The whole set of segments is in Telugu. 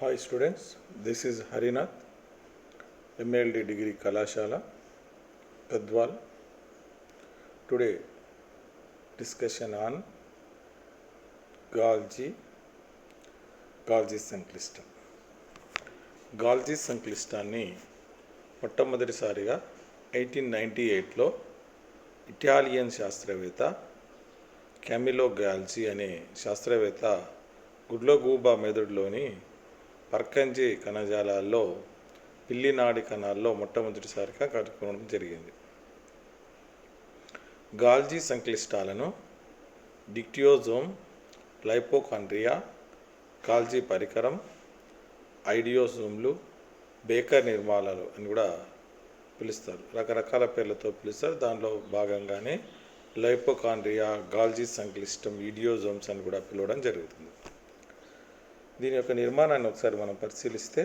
Hi students, this is Harinath, MLD degree Kalashala, Gadwal. Today discussion on Golgi సంక్లిష్టం. గాల్జీ సంక్లిష్టాన్ని మొట్టమొదటిసారిగా 1898లో ఇటాలియన్ శాస్త్రవేత్త క్యామిలో గాల్జీ అనే శాస్త్రవేత్త గుడ్లగూబ మెదడులోని పర్కంజీ కణజాలాల్లో పిల్లినాడి కణాల్లో మొట్టమొదటిసారిగా కనుగొనడం జరిగింది. గాల్జీ సంక్లిష్టాలను డిక్టియోజోమ్, లైపోకాండ్రియా, గాల్జీ పరికరం, ఐడియోజోమ్లు, బేకర్ నిర్మాణాలు అని కూడా పిలుస్తారు. రకరకాల పేర్లతో పిలుస్తారు. దానిలో భాగంగానే లైపోకాండ్రియా, గాల్జీ సంక్లిష్టం, ఈడియోజోమ్స్ అని కూడా పిలవడం జరుగుతుంది. దీని యొక్క నిర్మాణాన్ని ఒకసారి మనం పరిశీలిస్తే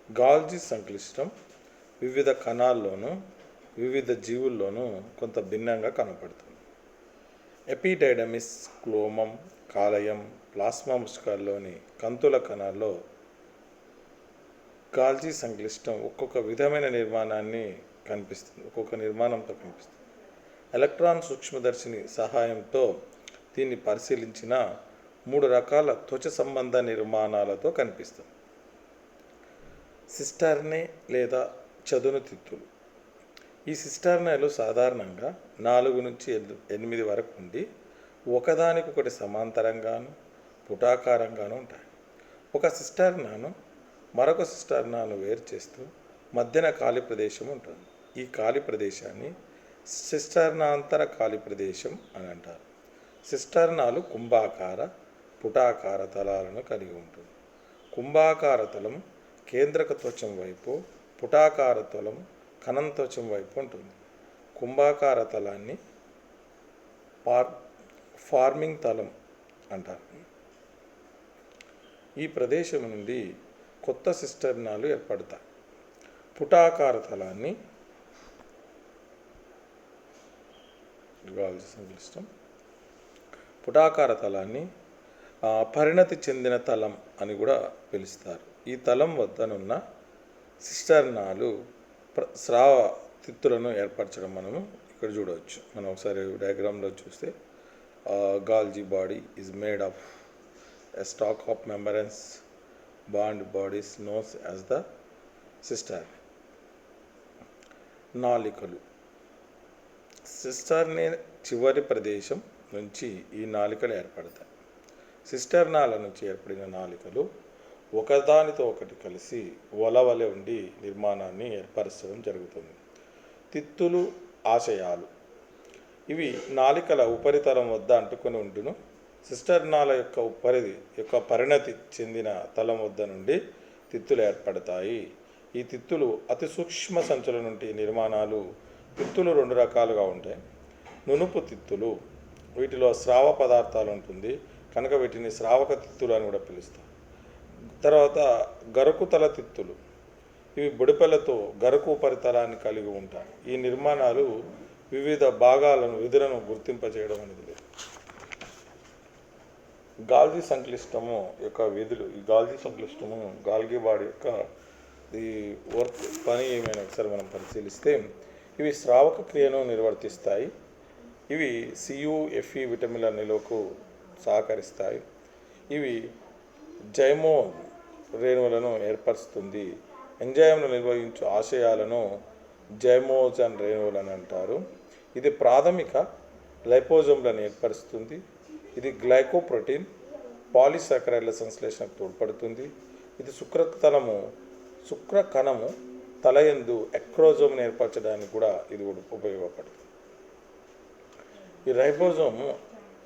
గాల్జీ సంక్లిష్టం వివిధ కణాల్లోనూ వివిధ జీవుల్లోనూ కొంత భిన్నంగా కనపడుతుంది. ఎపిడైడమిస్, క్లోమం, కాలయం, ప్లాస్మా ముష్కాల్లోని కంతుల కణాల్లో గాల్జీ సంక్లిష్టం ఒక్కొక్క విధమైన నిర్మాణాన్ని కనిపిస్తుంది, ఒక్కొక్క నిర్మాణంతో కనిపిస్తుంది. ఎలక్ట్రాన్ సూక్ష్మదర్శిని సహాయంతో దీన్ని పరిశీలించిన 3 రకాల త్వచ సంబంధ నిర్మాణాలతో కనిపిస్తుంది. సిస్టర్నే లేదా చదును తిత్తులు. ఈ సిస్టర్నేలు సాధారణంగా 4 నుంచి 8 వరకు ఉండి ఒకదానికొకటి సమాంతరంగాను పుటాకారంగాను ఉంటాయి. ఒక సిస్టర్నాను మరొక సిస్టర్నాను వేరు చేస్తూ మధ్యన ఖాళీ ప్రదేశం ఉంటుంది. ఈ ఖాళీ ప్రదేశాన్ని సిస్టర్నాంతర ఖాళీ ప్రదేశం అని అంటారు. సిస్టర్నాలు కుంభాకార, పుటాకార తలాలను కలిగి ఉంటుంది. కుంభాకార తలం కేంద్రక త్వచం వైపు, పుటాకార తలం కణం త్వచం వైపు ఉంటుంది. కుంభాకార తలాన్ని ఫార్మింగ్ తలం అంటారు. ఈ ప్రదేశం నుండి కొత్త సిస్టర్నాలు ఏర్పడతాయి. పుటాకార తలాన్ని గాల్జీ సంక్లిష్టం పుటాకార తలాన్ని పరిణతి చెందిన తలం అని కూడా పిలుస్తారు. ఈ తలం వద్దనున్న సిస్టర్నాలు స్రావ తిత్తులను ఏర్పరచడం మనము ఇక్కడ చూడవచ్చు. మనం ఒకసారి డయాగ్రామ్లో చూస్తే Golgi body is made of a stack of membranes bound bodies known as the cisternae. నాళికలు. సిస్టర్నే చివరి ప్రదేశం నుంచి ఈ నాళికలు ఏర్పడతాయి. సిస్టర్నాల నుంచి ఏర్పడిన నాళికలు ఒకదానితో ఒకటి కలిసి వలవలె ఉండి నిర్మాణాన్ని ఏర్పరచడం జరుగుతుంది. తిత్తులు, ఆశయాలు. ఇవి నాళికల ఉపరితలం వద్ద అంటుకొని ఉండును. సిస్టర్నాల యొక్క పరిణతి చెందిన తలం వద్ద నుండి తిత్తులు ఏర్పడతాయి. ఈ తిత్తులు అతి సూక్ష్మ సంచుల నుండి నిర్మాణాలు. తిత్తులు 2 రకాలుగా ఉంటాయి. నునుపు తిత్తులు, వీటిలో స్రావ పదార్థాలు ఉంటుంది కనుక వీటిని స్రావక తిత్తులు అని కూడా పిలుస్తారు. తర్వాత గరుకుతల తిత్తులు. ఇవి బుడిపెలతో గరుకు ఉపరితలాన్ని కలిగి ఉంటాయి. ఈ నిర్మాణాలు వివిధ విధులను గుర్తింపజేయడం అనేది లేదు. గాల్జీ సంక్లిష్టము యొక్క విధులు. ఈ గాల్జీ సంక్లిష్టము గాల్జీ బాడీ యొక్క ఈ వర్క్ పని ఏమైనా ఒకసారి మనం పరిశీలిస్తే ఇవి స్రావక క్రియను నిర్వర్తిస్తాయి. ఇవి సియు, ఎఫ్ఈ విటమిన్ల నిల్వకు సహకరిస్తాయి. ఇవి జైమో రేణువులను ఏర్పరుస్తుంది. ఎంజైమ్ను నిర్వహించు ఆశయాలను జైమోజన్ రేణువులను అంటారు. ఇది ప్రాథమిక లైపోజోమ్లను ఏర్పరుస్తుంది. ఇది గ్లైకోప్రోటీన్, పాలిసాకరైడ్ల సంశ్లేషణకు తోడ్పడుతుంది. ఇది శుక్ర కణము తలయందు ఎక్రోజోమ్ను ఏర్పరచడానికి కూడా ఇది ఉపయోగపడుతుంది. ఈ రైబోజోమ్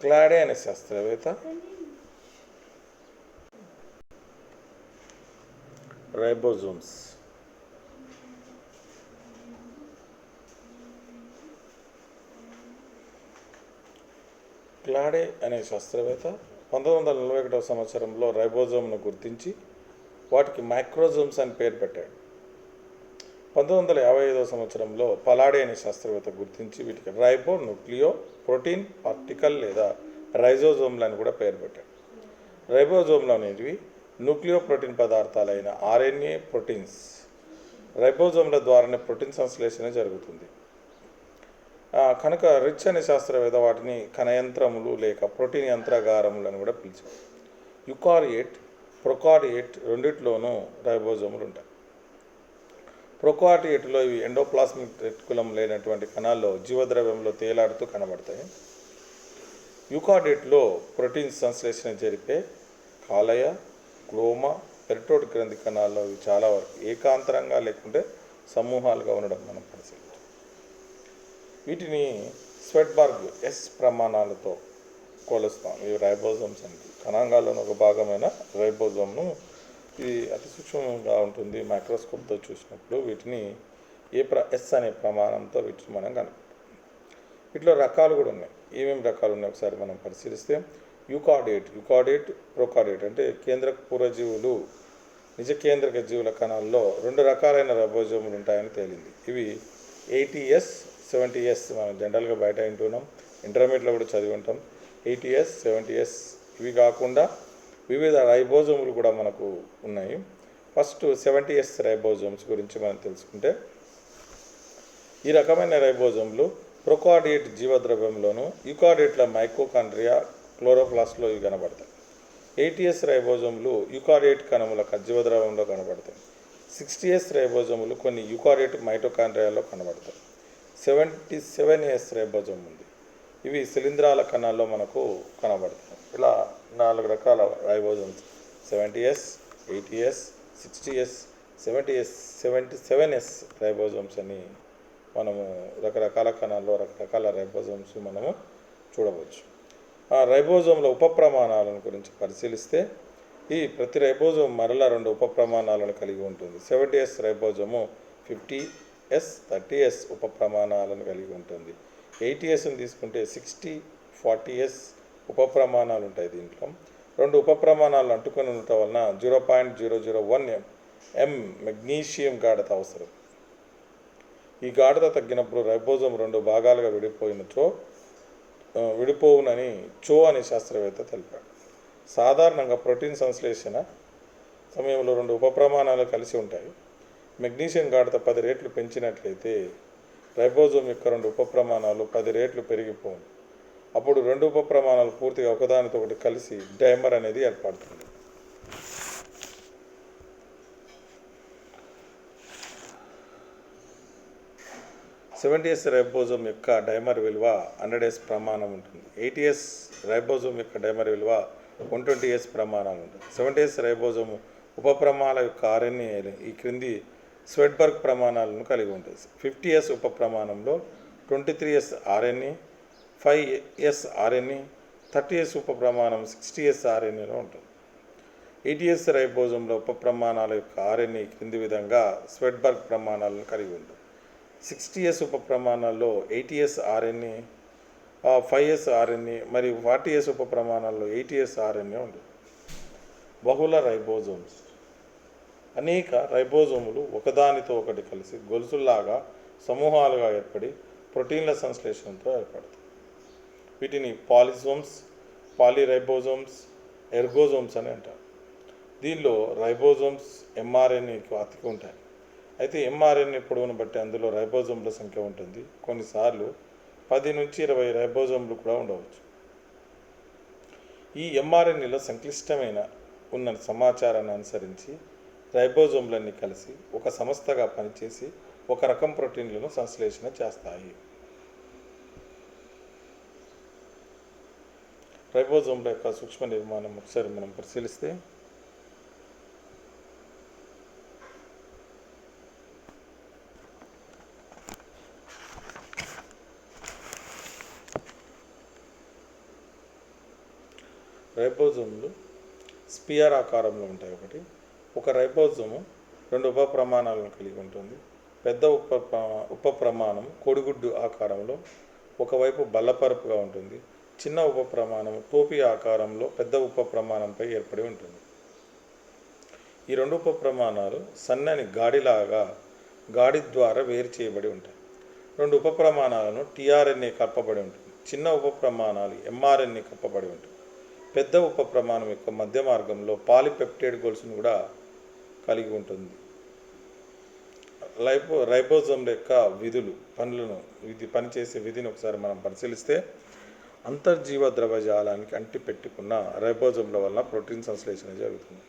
క్లాడే అనే శాస్త్రవేత్త రైబోజోమ్స్ క్లాడే అనే శాస్త్రవేత్త 1941 సంవత్సరంలో రైబోజోమ్ను గుర్తించి వాటికి మైక్రోజోమ్స్ అని పేరు పెట్టాడు. 1955 సంవత్సరంలో పలాడే అనే శాస్త్రవేత్త గుర్తించి వీటికి రైబో న్యూక్లియో ప్రోటీన్ పార్టికల్ లేదా రైజోజోమ్లు అని కూడా పేరు పెట్టాడు. రైబోజోమ్లు అనేవి న్యూక్లియోప్రోటీన్ పదార్థాలైన ఆర్ఎన్ఏ ప్రోటీన్స్ రైబోజోమ్ల ద్వారానే ప్రోటీన్ సంశ్లేషణ జరుగుతుంది. కనుక రిచ్ అనే శాస్త్రవేత్త వాటిని కణయంత్రములు లేక ప్రోటీన్ యంత్రాగారములు అని కూడా పిలిచారు. యుకారియోట్, ప్రొకారియోట్ రెండిట్లోనూ రైబోజోములు ఉంటాయి. ప్రొకారియోట్లో ఇవి ఎండోప్లాస్మిక్ రెటిక్యులం లేనటువంటి కణాల్లో జీవద్రవ్యంలో తేలాడుతూ కనబడతాయి. యూకారియోట్లో ప్రోటీన్ సంశ్లేషణ జరిపే కాలేయ, క్లోమ, పెరిటోడ్ గ్రంథి కణాల్లో ఇవి చాలా వరకు ఏకాంతరంగా లేకుంటే సమూహాలుగా ఉండడం మనం పరిశీలించాం. వీటిని స్వెడ్బర్గ్ ఎస్ ప్రమాణాలతో కొలుస్తాం. ఇవి రైబోజోమ్స్ అంటే కణాంగాల్లోని ఒక భాగమైన రైబోజోమ్ను ఇది అతి సూక్ష్మంగా ఉంటుంది. మైక్రోస్కోప్తో చూసినప్పుడు వీటిని ఎస్ అనే ప్రమాణంతో వీటిని మనం కనుక్కుంటాం. వీటిలో రకాలు కూడా ఉన్నాయి. ఏమేమి రకాలు ఉన్నాయి ఒకసారి మనం పరిశీలిస్తే యూకారియోట్, ప్రొకారియోట్ అంటే కేంద్రక పూర్వజీవులు, నిజ కేంద్రక జీవుల కణాల్లో 2 రకాలైన రైబోజోములు ఉంటాయని తేలింది. ఇవి 80S, 70S మనం జనరల్గా బయట వింటున్నాం, ఇంటర్మీడియట్లో కూడా చదివి ఉంటాం. 80S, 70S ఇవి కాకుండా వివిధ రైబోజోములు కూడా మనకు ఉన్నాయి. ఫస్ట్ 70S రైబోజోమ్స్ గురించి మనం తెలుసుకుంటే, ఈ రకమైన రైబోజోమ్లు ప్రొకారియోట్ జీవద్రవ్యంలోను, యూకారియోట్ల మైటోకాండ్రియా, క్లోరోప్లాస్ట్లో ఇవి కనబడతాయి. 80S రైబోజోములు యూకారియోట్ కణముల జీవద్రవ్యంలో కనబడతాయి. 60S రైబోజోములు కొన్ని యూకారియోట్ మైటోకాండ్రియాలో కనబడతాయి. 77S రైబోజోమ్ ఉంది. ఇవి శిలీంధ్రాల కణాల్లో మనకు కనబడతాయి. ఇలా 4 రకాల ribosomes 70S, 80S, 60S, 70S, 77S ribosomes అని మనము రకరకాల కణాల్లో రకరకాల రైబోజోమ్స్ మనము చూడవచ్చు. ఆ రైబోజోమ్ల ఉపప్రమాణాలను గురించి పరిశీలిస్తే, ఈ ప్రతి రైబోజోమ్ మరలా 2 ఉపప్రమాణాలను కలిగి ఉంటుంది. 70S రైబోజోము 50S, 30S ఉపప్రమాణాలను కలిగి ఉంటుంది. 80Sని తీసుకుంటే 60, 40S ఉపప్రమాణాలు ఉంటాయి. దీంట్లో 2 ఉపప్రమాణాలు అంటుకొని ఉండటం వలన 0.001 m మెగ్నీషియం గాఢత అవసరం. ఈ గాఢత తగ్గినప్పుడు రైబోజోమ్ 2 భాగాలుగా విడిపోవునని చో అనే శాస్త్రవేత్త తెలిపాడు. సాధారణంగా ప్రోటీన్ సంశ్లేషణ సమయంలో 2 ఉపప్రమాణాలు కలిసి ఉంటాయి. మెగ్నీషియం గాఢత 10 రెట్లు పెంచినట్లయితే రైబోజోమ్ యొక్క 2 ఉపప్రమాణాలు 10 రెట్లు పెరిగిపోవు. అప్పుడు 2 ఉపప్రమాణాలు పూర్తిగా ఒకదానితో ఒకటి కలిసి డైమర్ అనేది ఏర్పడుతుంది. సెవెంటీఎస్ రైబోజోమ్ యొక్క డైమర్ విలువ 100S ప్రమాణం ఉంటుంది. 80S రైబోజోమ్ యొక్క డైమర్ విలువ 120S ప్రమాణం ఉంటుంది. 70S రైబోజోమ్ ఉపప్రమాణాల యొక్క ఆర్ఎన్ఏ ఈ క్రింది స్వెడ్బర్గ్ ప్రమాణాలను కలిగి ఉంటుంది. 50S ఉపప్రమాణంలో 23S RNA, 5S RNA, 30S ఉపప్రమాణం 60S ఆర్ఎన్ఏలో ఉంటుంది. 80S రైబోజోమ్ల ఉపప్రమాణాల యొక్క ఆర్ఎన్ఏ క్రింది విధంగా స్వెడ్బర్గ్ ప్రమాణాలను కలిగి ఉంటుంది. 60S ఉపప్రమాణాల్లో 80S RNA, 5S RNA మరియు 40S ఉపప్రమాణాల్లో 80S ఆర్ఎన్ఏ ఉంటుంది. బహుళ రైబోజోమ్స్ అనేక రైబోజోములు ఒకదానితో ఒకటి కలిసి గొలుసుల్లాగా సమూహాలుగా ఏర్పడి ప్రోటీన్ల సంశ్లేషణతో ఏర్పడతాయి. వీటిని పాలిజోమ్స్, పాలిరైబోజోమ్స్, ఎర్గోజోమ్స్ అని అంటారు. దీనిలో రైబోజోమ్స్ mRNAకు అతికి ఉంటాయి. అయితే mRNA పొడవును బట్టి అందులో రైబోజోమ్ల సంఖ్య ఉంటుంది. కొన్నిసార్లు 10 నుంచి 20 రైబోజోమ్లు కూడా ఉండవచ్చు. ఈ mRNAలో సంక్లిష్టమైన ఉన్న సమాచారాన్ని అనుసరించి రైబోజోమ్లన్నీ కలిసి ఒక సంస్థగా పనిచేసి ఒక రకం ప్రోటీన్లను సంశ్లేషణ చేస్తాయి. రైబోజోమ్ల యొక్క సూక్ష్మ నిర్మాణం ఒకసారి మనం పరిశీలిస్తే, రైబోజోమ్లు స్పియర్ ఆకారంలో ఉంటాయి. ఒక రైబోజోము 2 ఉపప్రమాణాలను కలిగి ఉంటుంది. పెద్ద ఉపప్రమాణం కోడిగుడ్డు ఆకారంలో ఒకవైపు బల్లపరుపుగా ఉంటుంది. చిన్న ఉపప్రమాణం టోపీ ఆకారంలో పెద్ద ఉపప్రమాణంపై ఏర్పడి ఉంటుంది. ఈ 2 ఉపప్రమాణాలు సన్నని గాడి ద్వారా వేరు చేయబడి ఉంటాయి. 2 ఉపప్రమాణాలను tRNA కప్పబడి ఉంటుంది. చిన్న ఉపప్రమాణాలు mRNA కప్పబడి ఉంటుంది. పెద్ద ఉప ప్రమాణం యొక్క మధ్య మార్గంలో పాలిపెప్టైడ్ గొలుసును కూడా కలిగి ఉంటుంది. రైబోజోమ్ల యొక్క విధులు పనిచేసే విధిని ఒకసారి మనం పరిశీలిస్తే, అంతర్జీవ ద్రవజాలానికి అంటిపెట్టుకున్న రైబోజోమ్ల వలన ప్రోటీన్ సంశ్లేషణ జరుగుతుంది.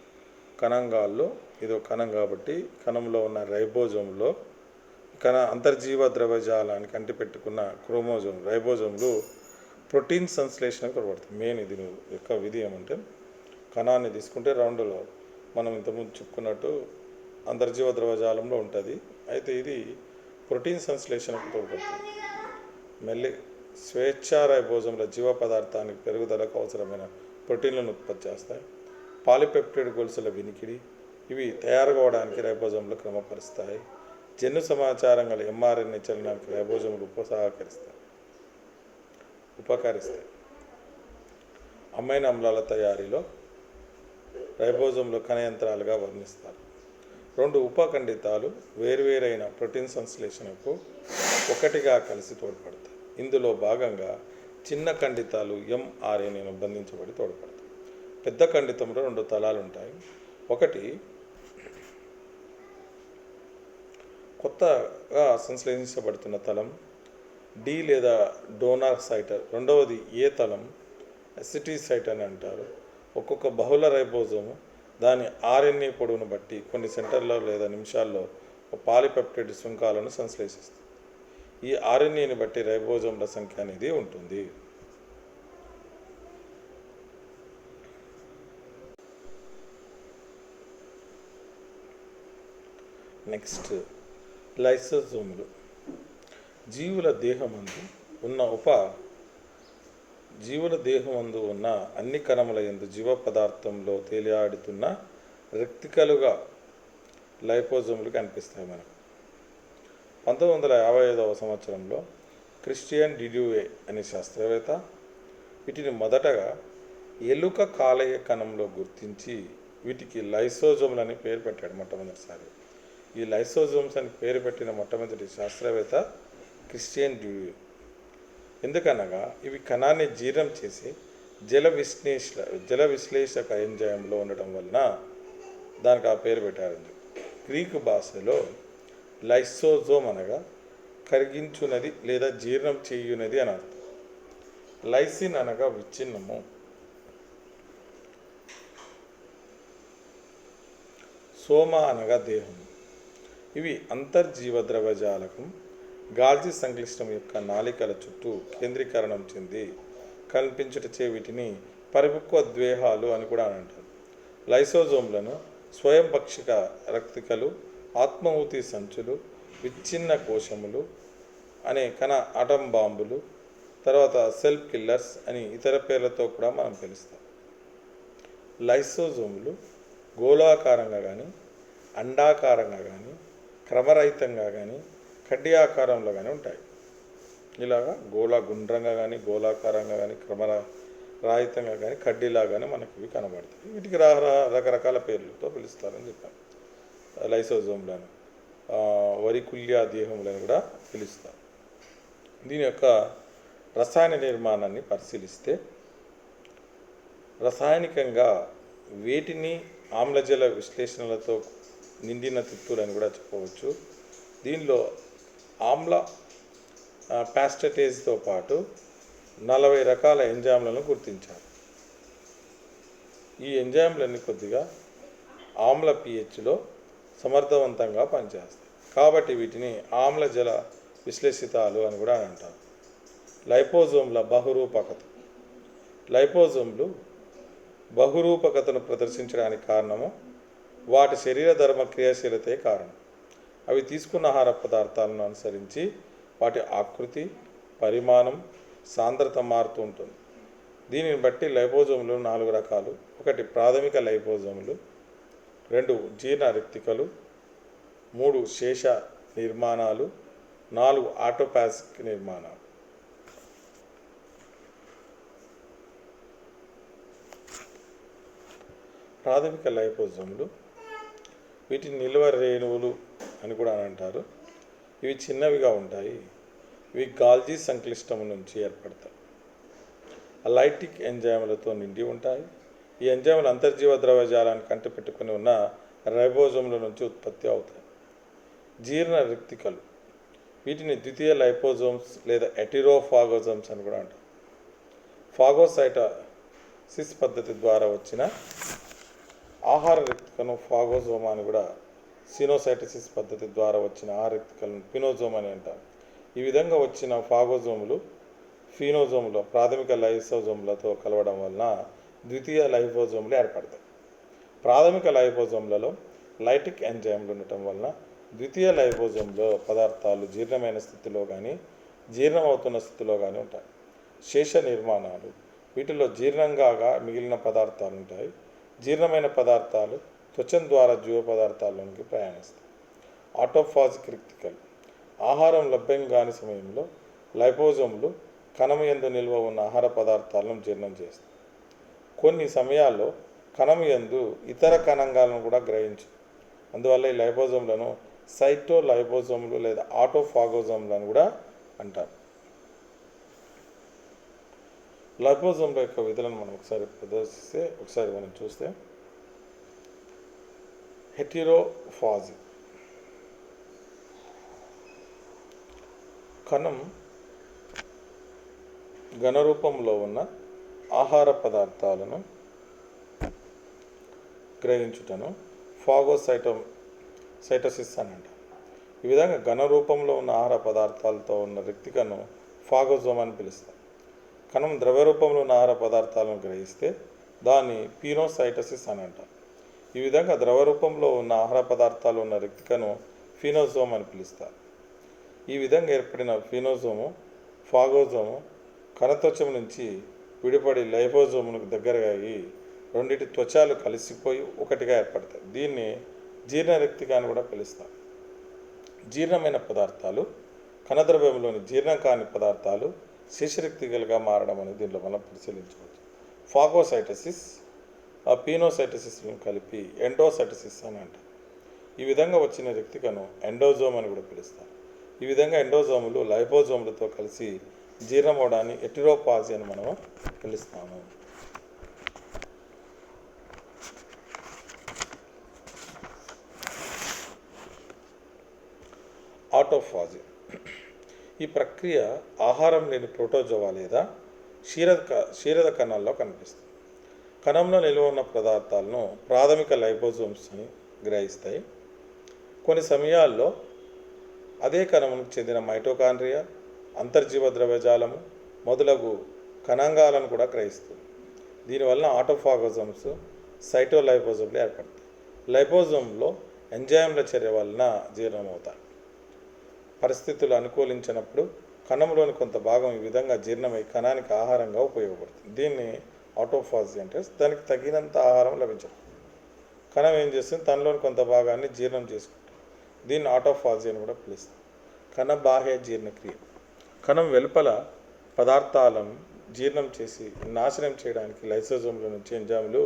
కణంగాల్లో ఇది ఒక కణం కాబట్టి కణంలో ఉన్న రైబోజోమ్లో అంతర్జీవ ద్రవజాలానికి అంటిపెట్టుకున్న రైబోజోమ్లు ప్రోటీన్ సంశ్లేషణకు తోడ్పడుతుంది. మెయిన్ ఇది యొక్క విధి ఏమంటే, కణాన్ని తీసుకుంటే రౌండ్లో మనం ఇంతకుముందు చెప్పుకున్నట్టు అంతర్జీవ ద్రవజాలంలో ఉంటుంది. అయితే ఇది ప్రోటీన్ సంశ్లేషణకు తోడ్పడుతుంది. స్వేచ్ఛా రైబోజోమ్ల జీవ పదార్థానికి పెరుగుదలకు అవసరమైన ప్రోటీన్లను ఉత్పత్తి చేస్తాయి. పాలిపెప్టైడ్ గొలుసుల వినికిడి ఇవి తయారు కావడానికి రైబోజోమ్లు క్రమపరుస్తాయి. జన్యు సమాచారం గల mRNA చలనానికి రైబోజోమ్లు ఉపకరిస్తాయి. అమైనో అమ్లాల తయారీలో రైబోజోమ్లు కణయంత్రాలుగా వర్ణిస్తారు. 2 ఉపఖండితాలు వేర్వేరైన ప్రోటీన్ సంశ్లేషణకు ఒకటిగా కలిసి తోడ్పడతాయి. ఇందులో భాగంగా చిన్న ఖండితాలు mRNAను బంధించబడి తోడ్పడతాయి. పెద్ద ఖండితంలో 2 తలాలు ఉంటాయి. ఒకటి కొత్తగా సంశ్లేషించబడుతున్న తలం డి లేదా డోనార్ సైట్, రెండవది ఏ తలం ఎసిటీ సైట్ అని అంటారు. ఒక్కొక్క బహుళ రైబోజోము దాని RNA పొడవును బట్టి కొన్ని సెంటర్లో లేదా నిమిషాల్లో పాలిపెప్టైడ్ శృంఖాలను సంశ్లేషిస్తుంది. ఈ RNAని బట్టి రైబోజోమ్ల సంఖ్య అనేది ఉంటుంది. నెక్స్ట్ లైసోజోములు. జీవుల దేహమందు ఉన్న అన్ని కణముల యందు జీవ పదార్థంలో తేలియాడుతున్న రెక్తికలుగా లైపోజోములు కనిపిస్తాయి మనకు. 1955వ సంవత్సరంలో క్రిస్టియన్ డిడ్యూయే అనే శాస్త్రవేత్త వీటిని మొదటగా ఎలుక కాలేయ కణంలో గుర్తించి వీటికి లైసోజోములు అని పేరు పెట్టాడు మొట్టమొదటిసారి. ఈ లైసోజోమ్స్ అని పేరు పెట్టిన మొట్టమొదటి శాస్త్రవేత్త క్రిస్టియన్ డిడ్యూయే. ఎందుకనగా ఇవి కణాన్ని జీర్ణం చేసి జల విశ్లేషక ఎంజైమ్లో ఉండటం వలన దానికి ఆ పేరు పెట్టారు. గ్రీకు భాషలో లైసోజోమ్ అనగా కరిగించున్నది లేదా జీర్ణం చేయునది అని అర్థం. లైసిన్ అనగా విచ్ఛిన్నము, సోమ అనగా దేహము. ఇవి అంతర్జీవ ద్రవజాలకం గాల్జీ సంక్లిష్టం యొక్క నాళికల చుట్టూ కేంద్రీకరణం చెంది కనిపించుటచే వీటిని పరిపక్వ ద్వేహాలు అని కూడా అంటారు. లైసోజోమ్లను స్వయం పక్షిక రక్తికలు, ఆత్మహూతి సంచులు, విచ్ఛిన్న కోశములు అనే కణ అటం బాంబులు, తర్వాత సెల్ కిల్లర్స్ అని ఇతర పేర్లతో కూడా మనం పిలుస్తాం. లైసోజోములు గోళాకారంగా కానీ, అండాకారంగా కానీ, క్రమరహితంగా కానీ, కడ్డీ ఆకారంలో కానీ ఉంటాయి. ఇలాగా గుండ్రంగా కానీ, గోళాకారంగా కానీ, క్రమరహితంగా కానీ, కడ్డీలా కానీ మనకి ఇవి కనబడతాయి. వీటికి రకరకాల పేర్లతో పిలుస్తారని చెప్పాను. లైసోజోమ్లను వరికుల్యా దేహములను కూడా పిలుస్తారు. దీని యొక్క రసాయన నిర్మాణాన్ని పరిశీలిస్తే రసాయనికంగా వేటిని ఆమ్లజల విశ్లేషణలతో నిండిన తిత్తులని కూడా చెప్పవచ్చు. దీనిలో ఆమ్ల పాస్టటేజ్తో పాటు 40 రకాల ఎంజైమ్లను గుర్తించారు. ఈ ఎంజైమ్లన్నీ కొద్దిగా ఆమ్ల pHలో సమర్థవంతంగా పనిచేస్తాయి కాబట్టి వీటిని ఆమ్ల జల విశ్లేషితాలు అని కూడా అంటారు. లైపోజోమ్ల బహురూపకత. లైపోజోమ్లు బహురూపకతను ప్రదర్శించడానికి కారణము వాటి శరీర ధర్మ క్రియాశీలతే కారణం. అవి తీసుకున్న ఆహార పదార్థాలను అనుసరించి వాటి ఆకృతి, పరిమాణం, సాంద్రత మారుతూ ఉంటుంది. దీనిని బట్టి లైపోజోములు 4 రకాలు. 1 ప్రాథమిక లైపోజోములు, 2 జీర్ణ రెక్తికలు, 3 శేష నిర్మాణాలు, 4 ఆటోపాసిక్ నిర్మాణాలు. ప్రాథమిక లైపోజోములు వీటిని నిల్వ రేణువులు అని కూడా అంటారు. ఇవి చిన్నవిగా ఉంటాయి. ఇవి గాల్జీ సంక్లిష్టం నుంచి ఏర్పడతాయి. లైటిక్ ఎంజైములతో నిండి ఉంటాయి. ఈ ఎంజైములు అంతర్జీవ ద్రవ్యజాలాన్ని కంటిపెట్టుకుని ఉన్న రైబోజోమ్ల నుంచి ఉత్పత్తి అవుతాయి. జీర్ణ రిక్తికలు, వీటిని ద్వితీయ లైపోజోమ్స్ లేదా ఎటిరోఫాగోజోమ్స్ అని కూడా అంటారు. ఫాగోసైటోసిస్ పద్ధతి ద్వారా వచ్చిన ఆహార రిక్తికను ఫాగోజోమా అని కూడా, సినోసైటోసిస్ పద్ధతి ద్వారా వచ్చిన ఆహార రిక్తికలను పినోజోమ్ అని అంటారు. ఈ విధంగా వచ్చిన ఫాగోజోములు ఫీనోజోములు ప్రాథమిక లైసోజోములతో కలవడం వలన ద్వితీయ లైపోజోములు ఏర్పడతాయి. ప్రాథమిక లైపోజోములలో లైటిక్ ఎంజైమ్లు ఉండటం వలన ద్వితీయ లైపోజోమ్లో పదార్థాలు జీర్ణమైన స్థితిలో కానీ జీర్ణమవుతున్న స్థితిలో కానీ ఉంటాయి. శేష నిర్మాణాలు, వీటిలో జీర్ణంగా మిగిలిన పదార్థాలు ఉంటాయి. జీర్ణమైన పదార్థాలు త్వచం ద్వారా జీవ పదార్థాల్లోనికి ప్రయాణిస్తాయి. ఆటోఫాజిక్ రిక్తికలు, ఆహారం లభ్యం కాని సమయంలో లైపోజోములు కణము యందు నిల్వ ఉన్న ఆహార పదార్థాలను జీర్ణం చేస్తాయి. కొన్ని సమయాల్లో కణము యందు ఇతర కణాంగాలను కూడా గ్రహించు. అందువల్ల ఈ లైపోజోమ్లను సైటో లైపోజోములు లేదా ఆటోఫాగోజోములు అని కూడా అంటారు. లైపోజోమ్ల యొక్క విధులను మనం ఒకసారి మనం చూస్తే, హెటిరోఫాజీ, కణం ఘనరూపంలో ఉన్న ఆహార పదార్థాలను గ్రహించుటను ఫాగోసైటోసిస్ అని అంటారు. ఈ విధంగా ఘన రూపంలో ఉన్న ఆహార పదార్థాలతో ఉన్న రిక్తికను ఫాగోజోమ్ అని పిలుస్తారు. కణం ద్రవ్య రూపంలో ఉన్న ఆహార పదార్థాలను గ్రహిస్తే దాన్ని పినోసైటోసిస్ అని అంటారు. ఈ విధంగా ద్రవ రూపంలో ఉన్న ఆహార పదార్థాలు ఉన్న రిక్తికను ఫీనోజోమ్ అని పిలుస్తారు. ఈ విధంగా ఏర్పడిన ఫీనోజోము ఫాగోజోము కణత్వచం నుంచి విడిపడి లైపోజోమునకు దగ్గరగా అయ్యి రెండింటి త్వచాలు కలిసిపోయి ఒకటిగా ఏర్పడతాయి. దీన్ని జీర్ణరిక్తిక అని కూడా పిలుస్తారు. జీర్ణమైన పదార్థాలు కణద్రవ్యంలోని జీర్ణం కాని పదార్థాలు శీర్షరిక్తికలుగా మారడం అనేది దీనిలో మనం పరిశీలించవచ్చు. ఫాగోసైటోసిస్ పీనోసైటోసిస్లను కలిపి ఎండోసైటోసిస్ అని అంటారు. ఈ విధంగా వచ్చిన రిక్తికను ఎండోజోమ్ అని కూడా పిలుస్తారు. ఈ విధంగా ఎండోజోములు లైపోజోములతో కలిసి జీర్ణమవడాన్ని ఎటిరోఫాజీ అని మనం పిలుస్తాము. ఆటోఫాజీ, ఈ ప్రక్రియ ఆహారం లేని ప్రోటోజోవా లేదా క్షీరద కణాల్లో కనిపిస్తుంది. కణంలో నిల్వ ఉన్న పదార్థాలను ప్రాథమిక లైపోజోమ్స్ అని గ్రహిస్తాయి. కొన్ని సమయాల్లో అదే కణముకు చెందిన మైటోకాండ్రియా, అంతర్జీవ ద్రవ్యజాలము మొదలగు కణాంగాలను కూడా గ్రహిస్తుంది. దీనివల్ల ఆటోఫాగోజోమ్స్ సైటోలైపోజోమ్లు ఏర్పడతాయి. లైపోజోమ్లో ఎంజైమ్ల చర్య వలన జీర్ణమవుతాయి. పరిస్థితులు అనుకూలించినప్పుడు కణంలోని కొంత భాగం ఈ విధంగా జీర్ణమై కణానికి ఆహారంగా ఉపయోగపడుతుంది. దీన్ని ఆటోఫాజీ అంటే దానికి తగినంత ఆహారం లభించదు. కణం ఏం చేస్తుంది, తనలోని కొంత భాగాన్ని జీర్ణం చేసుకుంటుంది. దీన్ని ఆటోఫాజీ అని కూడా పిలుస్తాం. కణ బాహ్య జీర్ణక్రియ, కణం వెలుపల పదార్థాలను జీర్ణం చేసి నాశనం చేయడానికి లైసోజోమ్ల నుంచి ఎంజైములు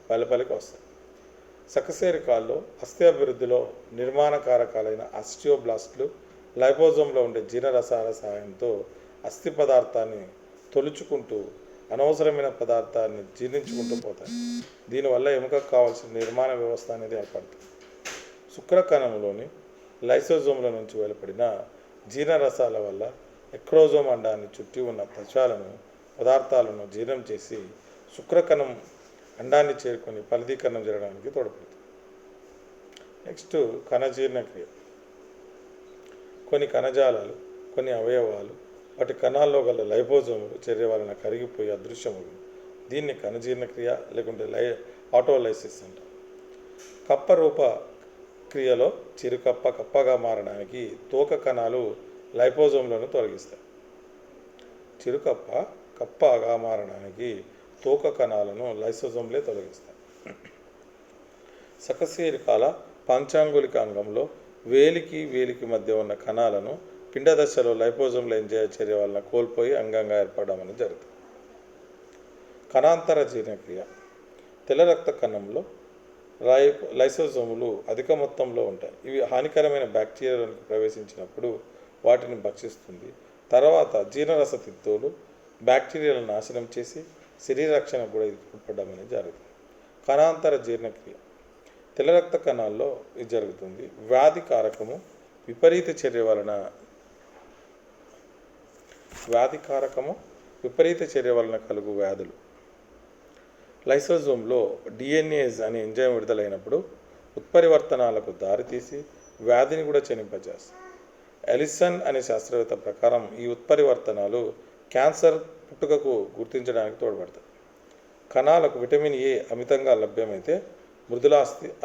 వెలుపలికి వస్తాయి. సకశేరుకాల్లో అస్థి అభివృద్ధిలో నిర్మాణ కారకాలైన ఆస్టియోబ్లాస్ట్లు లైపోజోమ్లో ఉండే జీర్ణరసాల సహాయంతో అస్థి పదార్థాన్ని తొలుచుకుంటూ అనవసరమైన పదార్థాన్ని జీర్ణించుకుంటూ పోతాయి. దీనివల్ల ఎముకకు కావాల్సిన నిర్మాణ వ్యవస్థ అనేది ఏర్పడుతుంది. శుక్రకణంలోని లైసోజోమ్ల నుంచి వెలువడిన జీర్ణరసాల వల్ల ఎక్రోజోమ్ అండాన్ని చుట్టి ఉన్న త్వచాలను పదార్థాలను జీర్ణం చేసి శుక్రకణం అండాన్ని చేరుకొని ఫలదీకరణం జరగడానికి తోడ్పడుతుంది. నెక్స్ట్ కణజీర్ణక్రియ. కొన్ని కణజాలాలు, కొన్ని అవయవాలు వాటి కణాల్లో గల లైపోజోములు చర్య వలన కరిగిపోయి అదృశ్యములు. దీన్ని కణజీర్ణక్రియ లేకుంటే ఆటోలైసిస్ అంటారు. కప్ప రూప క్రియలో చిరుకప్ప కప్పగా మారడానికి తోక కణాలు లైపోజోమ్లను తొలగిస్తాయి. చిరుకప్ప కప్పగా మారడానికి తోక కణాలను లైసోజోమ్లే తొలగిస్తాయి. సకశేరుకాల పంచాంగులిక అంగంలో వేలికి మధ్య ఉన్న కణాలను పిండ దశలో లైపోజోమ్ల ఎంజైమ్ చర్య వలన కోల్పోయి అంగంగా ఏర్పడడం అనేది జరుగుతుంది. కణాంతర జీర్ణక్రియ. తెల్ల రక్త కణంలో లైసోజోములు అధిక మొత్తంలో ఉంటాయి. ఇవి హానికరమైన బ్యాక్టీరియాలకు ప్రవేశించినప్పుడు వాటిని భక్షిస్తుంది. తర్వాత జీర్ణరస తిత్తులు బ్యాక్టీరియాలను నాశనం చేసి శరీర రక్షణకు కూడా ఇది తోడ్పడడం అనేది జరుగుతుంది. కణాంతర జీర్ణక్రియ తెల్ల రక్త కణాల్లో ఇది జరుగుతుంది. వ్యాధి కారకము విపరీత చర్య వలన కలుగు వ్యాధులు. లైసోజోమ్లో డిఎన్ఏస్ అనే ఎంజైమ్ విడుదలైనప్పుడు ఉత్పరివర్తనాలకు దారితీసి వ్యాధిని కూడా చనింపజేస్తాయి. ఎలిసన్ అనే శాస్త్రవేత్త ప్రకారం ఈ ఉత్పరివర్తనాలు క్యాన్సర్ పుట్టుకకు గుర్తించడానికి తోడ్పడతాయి. కణాలకు విటమిన్ ఏ అమితంగా లభ్యమైతే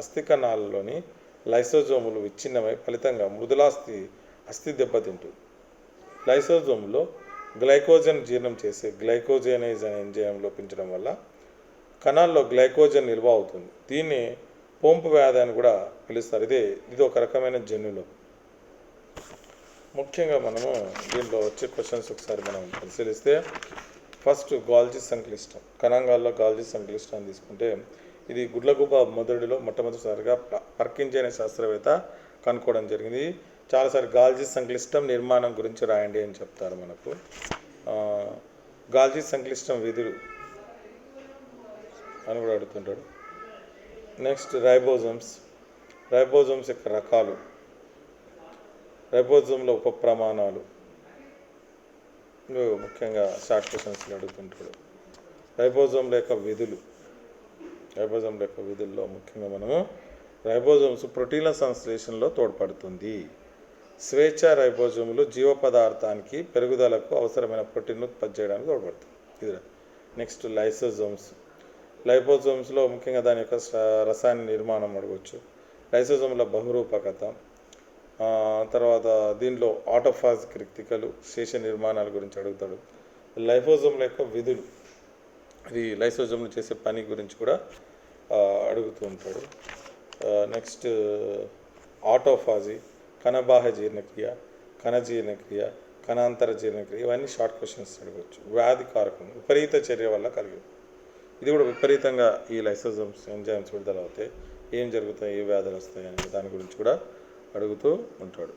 అస్థి కణాలలోని లైసోజోములు విచ్ఛిన్నమై ఫలితంగా అస్థి దెబ్బతింటుంది. లైసోజోములో గ్లైకోజన్ జీర్ణం చేసే గ్లైకోజెనేజ్ అనే ఎంజైమ్ లోపించడం వల్ల కణాల్లో గ్లైకోజన్ నిల్వ అవుతుంది. దీన్ని పొంపు వ్యాధి అని కూడా పిలుస్తారు. ఇది ఒక రకమైన జన్యులోపం. ముఖ్యంగా మనము దీంట్లో వచ్చే క్వశ్చన్స్ ఒకసారి మనం పరిశీలిస్తే, ఫస్ట్ గాల్జీ సంక్లిష్టం. కణాంగాల్లో గాల్జీ సంక్లిష్టం తీసుకుంటే ఇది గుడ్లగూబ మొదటిలో మొట్టమొదటిసారిగా పర్కిన్స్ అనే శాస్త్రవేత్త కనుక్కోవడం జరిగింది. చాలాసారి గాల్జీ సంక్లిష్టం నిర్మాణం గురించి రాయండి అని చెప్తారు మనకు. గాల్జీ సంక్లిష్టం విధులు అని కూడా అడుగుతుంటాడు. నెక్స్ట్ రైబోజోమ్స్ యొక్క రకాలు, రైబోజోమ్లో ఉప ప్రమాణాలు, ముఖ్యంగా షార్ట్ క్వశ్చన్స్లో అడుగుతుంటాడు. రైబోజోమ్ల యొక్క విధుల్లో ముఖ్యంగా మనము రైబోజోమ్స్ ప్రోటీన్ల సంశ్లేషణలో తోడ్పడుతుంది. స్వేచ్ఛ రైబోజోములు జీవ పదార్థానికి పెరుగుదలకు అవసరమైన ప్రోటీన్ను ఉత్పత్తి చేయడానికి తోడ్పడుతుంది. ఇది నెక్స్ట్ లైపోజోమ్స్లో ముఖ్యంగా దాని యొక్క రసాయన నిర్మాణం అడగవచ్చు. లైసోజోమ్ల బహురూపకత, తర్వాత దీనిలో ఆటోఫాజిక్ రిక్తికలు, శేష నిర్మాణాల గురించి అడుగుతాడు. లైపోజోమ్ల యొక్క విధులు, ఇది లైసోజోమ్లు చేసే పని గురించి కూడా అడుగుతూ ఉంటాడు. నెక్స్ట్ ఆటోఫాజీ, కణబాహ్య జీర్ణక్రియ, కణజీర్ణక్రియ, కణాంతర జీర్ణక్రియ, ఇవన్నీ షార్ట్ క్వశ్చన్స్ అడగవచ్చు. వ్యాధి కారకం విపరీత చర్య వల్ల కలిగి, ఇది కూడా విపరీతంగా ఈ లైసోజోమ్స్ ఎంజైమ్స్ విడుదల అవుతాయి, ఏం జరుగుతాయి, ఏ వ్యాధులు వస్తాయి అనే దాని గురించి కూడా అడుగుతూ ఉంటాడు.